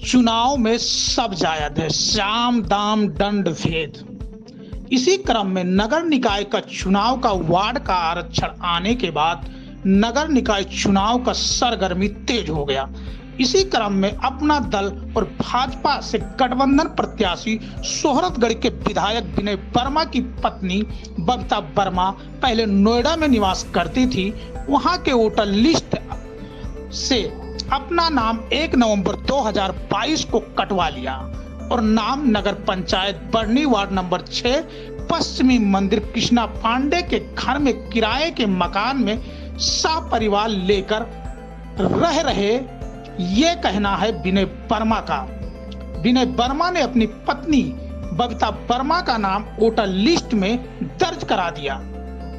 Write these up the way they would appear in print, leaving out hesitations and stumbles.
चुनाव में सब जायज है, साम दाम दंड भेद। इसी क्रम में नगर निकाय का चुनाव का वार्ड का आरक्षण आने के बाद नगर निकाय चुनाव का सरगर्मी तेज हो गया। इसी क्रम में अपना दल और भाजपा से गठबंधन प्रत्याशी सोहरतगढ़ के विधायक विनय वर्मा की पत्नी बबीता वर्मा पहले नोएडा में निवास करती थी। वहां के वोटर लिस्ट से अपना नाम 1 नवंबर 2022 को कटवा लिया और नाम नगर पंचायत बरनी वार्ड नंबर 6 पश्चिमी मंदिर कृष्णा पांडे के घर में किराए के मकान में सह परिवार लेकर रह रहे, ये कहना है विनय वर्मा का। विनय वर्मा ने अपनी पत्नी बबीता वर्मा का नाम वोटर लिस्ट में दर्ज करा दिया,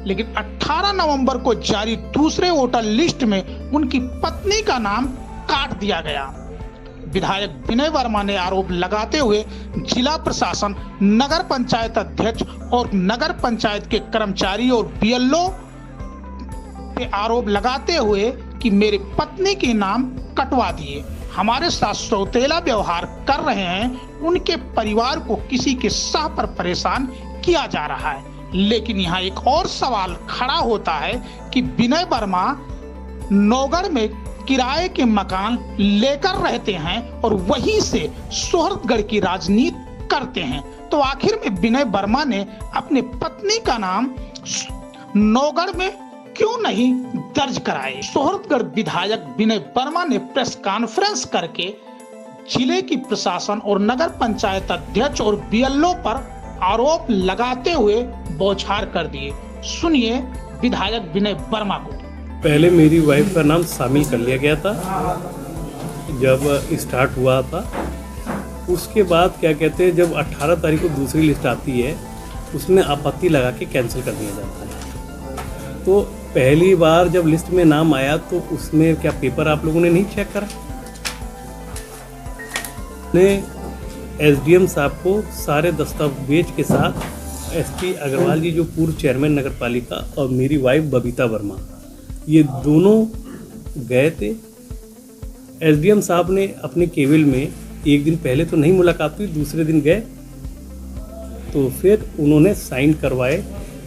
लेकिन 18 नवंबर को जारी दूसरे वोटर लिस्ट में उनकी पत्नी का नाम काट दिया गया। विधायक विनय वर्मा ने आरोप लगाते हुए जिला प्रशासन, नगर पंचायत अध्यक्ष और नगर पंचायत के कर्मचारी और बीएलओ पे आरोप लगाते हुए कि मेरी पत्नी के नाम कटवा दिए, हमारे साथ सौतेला व्यवहार कर रहे हैं, उनके परिवार को किसी के साह पर परेशान किया जा रहा है। लेकिन यहाँ एक और सवाल खड़ा होता है कि विनय वर्मा नौगढ़ में किराए के मकान लेकर रहते हैं और वहीं से सोहरतगढ़ की राजनीति करते हैं, तो आखिर में विनय वर्मा ने अपनी पत्नी का नाम नौगढ़ में क्यों नहीं दर्ज कराए? सोहरतगढ़ विधायक विनय वर्मा ने प्रेस कॉन्फ्रेंस करके जिले की प्रशासन और नगर पंचायत अध्यक्ष और बीएलओ पर आरोप लगाते हुए बौछार कर दिए। सुनिए विधायक विनय वर्मा को। पहले मेरी वाइफ का नाम शामिल कर लिया गया था जब स्टार्ट हुआ था। उसके बाद क्या कहते हैं, जब 18 तारीख को दूसरी लिस्ट आती है उसमें आपत्ति लगा के कैंसिल कर दिया जाता है। तो पहली बार जब लिस्ट में नाम आया तो उसमें क्या पेपर आप लोगों ने नहीं चेक करा? ने एसडीएम साहब को सारे दस्तावेज के साथ एसपी अग्रवाल जी जो पूर्व चेयरमैन नगर पालिका और मेरी वाइफ बबीता वर्मा, ये दोनों गए थे। एसडीएम साहब ने अपने केबिल में एक दिन पहले तो नहीं मुलाकात हुई, दूसरे दिन गए तो फिर उन्होंने साइन करवाए।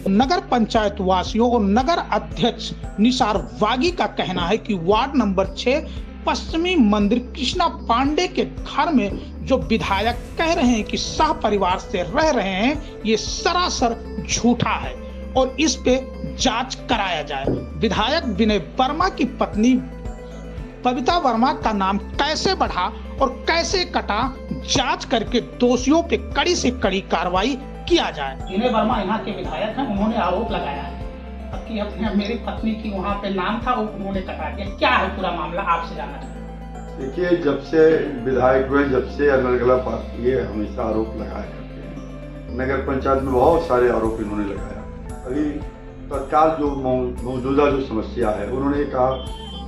नगर पंचायत वासियों और नगर अध्यक्ष निसार वागी का कहना है कि वार्ड नंबर 6 पश्चिमी मंदिर कृष्णा पांडे के घर में जो विधायक कह रहे हैं कि सह परिवार से रह रहे हैं, ये सरासर झूठा है और इस पे जांच कराया जाए। विधायक विनय वर्मा की पत्नी बबीता वर्मा का नाम कैसे बढ़ा और कैसे कटा, जांच करके दोषियों पे कड़ी से कड़ी कार्रवाई किया जाए। विनय वर्मा यहाँ के विधायक हैं, उन्होंने आरोप लगाया है कि अपने मेरी पत्नी की वहाँ पे नाम था वो उन्होंने कटा दिया। क्या है पूरा मामला, आपसे जानना चाहते हैं। देखिए, जब से विधायक हुए, जब से अलग अलग पार्टी ये हमेशा आरोप लगाया करते हैं। नगर पंचायत में बहुत सारे आरोप इन्होंने लगाया। अभी तत्काल जो मौजूदा जो समस्या है, उन्होंने कहा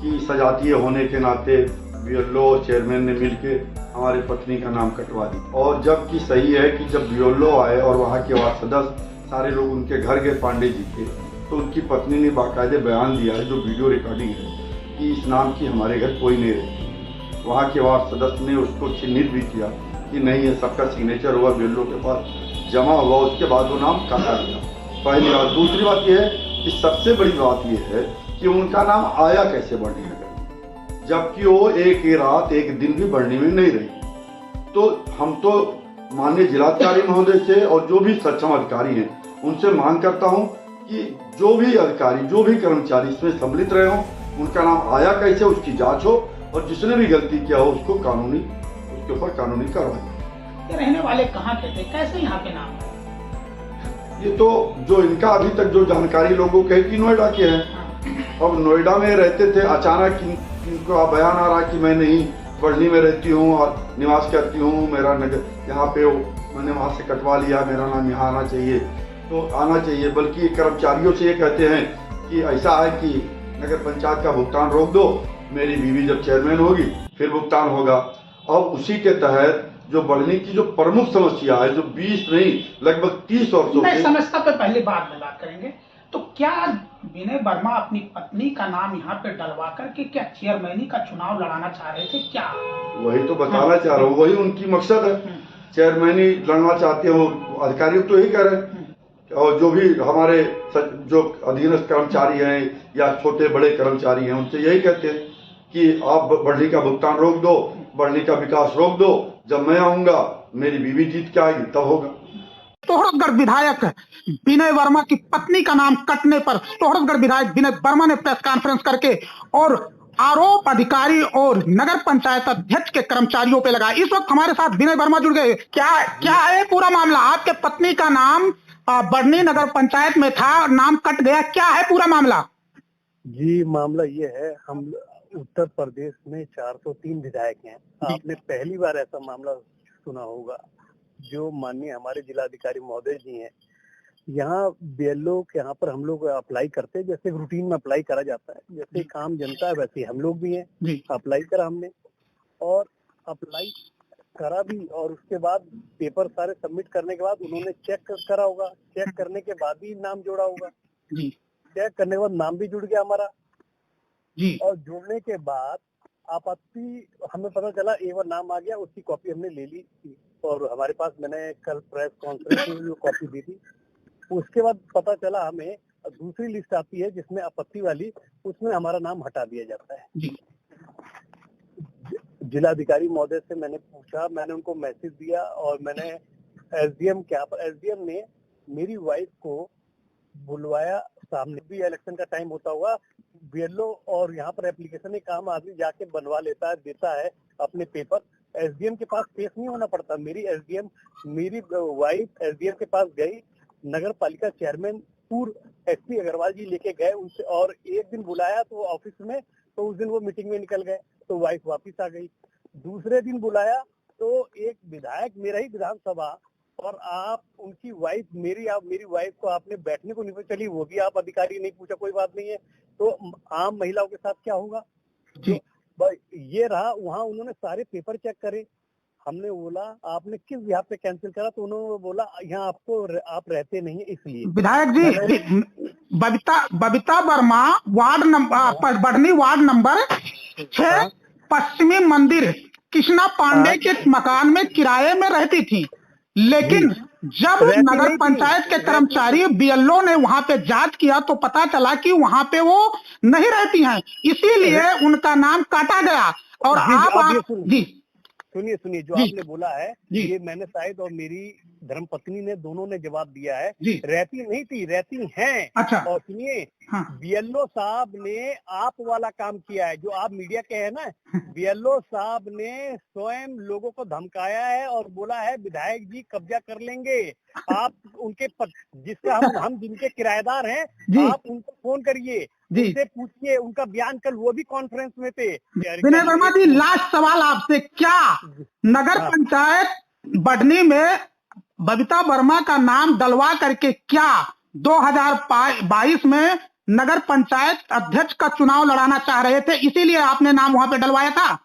कि सजातीय होने के नाते बीएलओ चेयरमैन ने मिलके हमारी पत्नी का नाम कटवा दी। और जबकि सही है कि जब बीएलओ आए और वहाँ के वार्ड सदस्य सारे लोग उनके घर गए पांडे जी के, तो उनकी पत्नी ने बाकायदे बयान दिया है, जो वीडियो रिकॉर्डिंग है, कि इस नाम की हमारे घर कोई नहीं रहती। वहाँ के वार्ड सदस्य ने उसको चिन्हित भी किया कि नहीं, ये सबका सिग्नेचर हुआ बीएलओ के पास जमा हुआ, उसके बाद वो नाम काटा गया। पहली बात। दूसरी बात यह है कि सबसे बड़ी बात यह है कि उनका नाम आया कैसे बरनी नगर, जबकि वो एक ही रात एक दिन भी बरनी में नहीं रही। तो हम तो माननीय जिलाधिकारी महोदय से और जो भी सक्षम अधिकारी हैं उनसे मांग करता हूं कि जो भी अधिकारी, जो भी कर्मचारी इसमें सम्मिलित रहे हों, उनका नाम आया कैसे, उसकी जांच हो और जिसने भी गलती किया हो उसको उसके ऊपर कानूनी कार्रवाई। रहने वाले कहाँ के थे, कैसे यहाँ पे नाम? ये तो जो इनका अभी तक जो जानकारी लोगों के कि नोएडा के हैं। अब नोएडा में रहते थे, अचानक इनको बयान आ रहा कि मैं नहीं बढ़नी में रहती हूँ और निवास करती हूँ, मेरा नगर यहाँ पे मैंने वहाँ से कटवा लिया, मेरा नाम यहाँ आना चाहिए, तो आना चाहिए। बल्कि कर्मचारियों से ये कहते हैं कि ऐसा है कि नगर पंचायत का भुगतान रोक दो, मेरी बीवी जब चेयरमैन होगी फिर भुगतान होगा। अब उसी के तहत जो बढ़ने की जो प्रमुख समस्या है, जो 20 नहीं लगभग 30 वर्षों से समस्या पे पहले बाद में बात करेंगे। तो क्या विनय वर्मा अपनी पत्नी का नाम यहाँ पे डलवा करके क्या चेयरमैनी का चुनाव लड़ाना चाह रहे थे क्या? वही तो बताना चाह रहा हूँ, वही उनकी मकसद है। चेयरमैनी लड़ना चाहते हो, अधिकारी तो यही कह रहे हैं। और जो भी हमारे जो अधीनस्थ कर्मचारी हैं या छोटे बड़े कर्मचारी हैं, उनसे यही कहते हैं कि आप बढ़नी का भुगतान रोक दो, बढ़नी का विकास रोक दो। जब मैं आऊंगा, मेरी बीवी जीत के आएगी, तब होगा। तोहरतगढ़ विधायक विनय वर्मा की पत्नी का नाम कटने पर तोहरतगढ़ विधायक विनय वर्मा ने प्रेस कॉन्फ्रेंस करके और आरोप अधिकारी और नगर पंचायत अध्यक्ष के कर्मचारियों पे लगाया। इस वक्त हमारे साथ विनय वर्मा जुड़ गए। क्या है पूरा मामला? आपके पत्नी का नाम बढ़नी नगर पंचायत में था, नाम कट गया, क्या है पूरा मामला? जी, मामला ये है, हम उत्तर प्रदेश में 403 विधायक हैं। आपने पहली बार ऐसा मामला सुना होगा। जो माननीय हमारे जिलाधिकारी महोदय जी हैं, यहाँ बीएलओ के यहाँ पर हम लोग अप्लाई करते हैं, जैसे रूटीन में अप्लाई करा जाता है, जैसे काम जनता है वैसे हम लोग भी हैं। अप्लाई करा हमने और अप्लाई करा भी, और उसके बाद पेपर सारे सबमिट करने के बाद उन्होंने चेक करा होगा। चेक करने के बाद ही नाम जोड़ा होगा। चेक करने के बाद नाम भी जुड़ गया हमारा जी। और जुड़ने के बाद आपत्ति हमें पता चला, एक बार नाम आ गया, उसकी कॉपी हमने ले ली थी और हमारे पास, मैंने कल प्रेस कॉन्फ्रेंस में जो कॉपी दी थी, उसके बाद पता चला हमें दूसरी लिस्ट आती है जिसमें आपत्ति वाली, उसमें हमारा नाम हटा दिया जाता है जी। जिलाधिकारी महोदय से मैंने पूछा, मैंने उनको मैसेज दिया और मैंने एसडीएम ने मेरी वाइफ को बुलवाया सामने। भी इलेक्शन का टाइम होता हुआ बीएलओ और यहाँ पर एप्लीकेशन एक आम आदमी जाके बनवा लेता है, देता है अपने पेपर। एसडीएम के पास पेश नहीं होना पड़ता। मेरी वाइफ एसडीएम के पास गई, नगर पालिका चेयरमैन पूर्व एसपी अग्रवाल जी लेके गए उनसे, और एक दिन बुलाया तो ऑफिस में, तो उस दिन वो मीटिंग में निकल गए, तो वाइफ वापिस आ गई। दूसरे दिन बुलाया तो एक विधायक, मेरा ही विधानसभा, और आप उनकी वाइफ, मेरी वाइफ को आपने बैठने को नहीं, चली वो भी आप अधिकारी नहीं पूछा, कोई बात नहीं है, तो आम महिलाओं के साथ क्या होगा जी। तो ये रहा, वहाँ उन्होंने सारे पेपर चेक करे। हमने बोला आपने किस बिहार पे कैंसिल करा, तो उन्होंने बोला यहाँ आप रहते नहीं है इसलिए। विधायक जी, बबीता वर्मा वार्ड नंबर बढ़नी वार्ड नंबर 6 पश्चिमी मंदिर कृष्णा पांडे के मकान में किराए में रहती थी, लेकिन जब नगर पंचायत के कर्मचारी बीएलओ ने वहां पे जांच किया तो पता चला कि वहां पे वो नहीं रहती हैं, इसीलिए उनका नाम काटा गया। और आप जी सुनिए, जो आपने बोला है ये मैंने शायद और मेरी धर्मपत्नी ने, दोनों ने जवाब दिया है। रहती नहीं थी, रहती हैं। अच्छा। और सुनिए, बीएलओ साहब ने आप वाला काम किया है, जो आप मीडिया के हैं ना, बीएलओ साहब ने स्वयं लोगों को धमकाया है और बोला है विधायक जी कब्जा कर लेंगे। आप उनके जिसका हम जिनके किराएदार हैं, आप उनको फोन करिए, उनसे पूछिए, उनका बयान कल वो भी कॉन्फ्रेंस में थे। विनय वर्मा जी, लास्ट सवाल आपसे, क्या नगर पंचायत बढ़नी में बबीता वर्मा का नाम डलवा करके क्या 2022 में नगर पंचायत अध्यक्ष का चुनाव लड़ाना चाह रहे थे, इसीलिए आपने नाम वहां पे डलवाया था?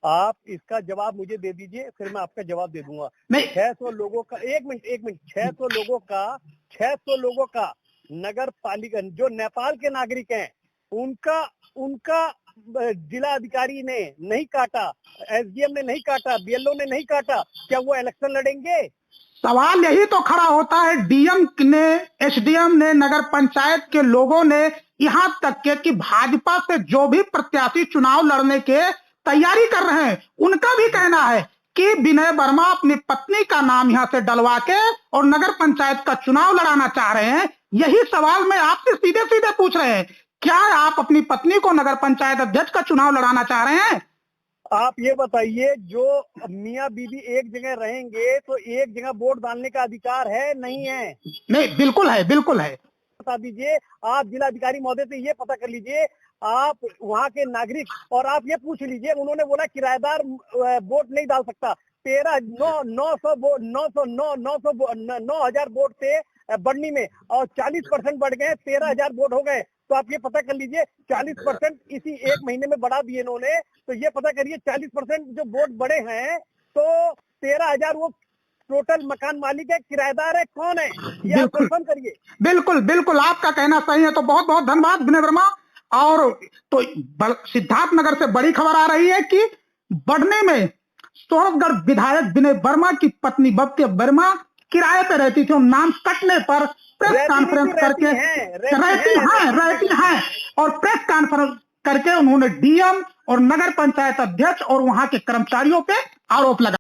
आप इसका जवाब मुझे दे दीजिए, फिर मैं आपका जवाब दे दूंगा। नहीं, 600 लोगों का, एक मिनट 600 लोगों का नगर पालिका, जो नेपाल के नागरिक हैं, उनका जिला अधिकारी ने नहीं काटा, एसडीएम ने नहीं काटा, बीएलओ ने नहीं काटा, क्या वो इलेक्शन लड़ेंगे? सवाल यही तो खड़ा होता है। डीएम ने, एसडीएम ने, नगर पंचायत के लोगों ने, यहाँ तक के कि भाजपा से जो भी प्रत्याशी चुनाव लड़ने के तैयारी कर रहे हैं, उनका भी कहना है कि विनय वर्मा अपनी पत्नी का नाम यहाँ से डलवा के और नगर पंचायत का चुनाव लड़ाना चाह रहे हैं। यही सवाल मैं आपसे सीधे सीधे पूछ रहे हैं, क्या आप अपनी पत्नी को नगर पंचायत अध्यक्ष का चुनाव लड़ाना चाह रहे हैं? आप ये बताइए, जो मियाँ बीवी एक जगह रहेंगे तो एक जगह वोट डालने का अधिकार है नहीं है? नहीं, बिल्कुल है, बिल्कुल है। बता दीजिए, आप जिलाधिकारी महोदय से ये पता कर लीजिए, आप वहाँ के नागरिक, और आप ये पूछ लीजिए, उन्होंने बोला किराएदार वोट नहीं डाल सकता। 9,000 वोट थे बढ़नी में और 40% बढ़ गए, 13,000 वोट हो गए। तो आप ये पता कर लीजिए, 40% इसी एक महीने में बढ़ा दिए इन्होंने, तो ये पता करिए 40% जो वोट बढ़े हैं, तो 13,000 वो टोटल मकान मालिक है, किराएदार है, कौन है, ये आप बिल्कुल। कंफर्म करिए। बिल्कुल बिल्कुल, आपका कहना सही है। तो बहुत बहुत धन्यवाद विनय वर्मा। और तो सिद्धार्थ नगर से बड़ी खबर आ रही है कि बढ़ने में सोहरगढ़ विधायक विनय वर्मा की पत्नी बबीता वर्मा किराए पे रहती थी और नाम कटने पर प्रेस कॉन्फ्रेंस करके रहती हैं और प्रेस कॉन्फ्रेंस करके उन्होंने डीएम और नगर पंचायत अध्यक्ष और वहां के कर्मचारियों पे आरोप लगाया।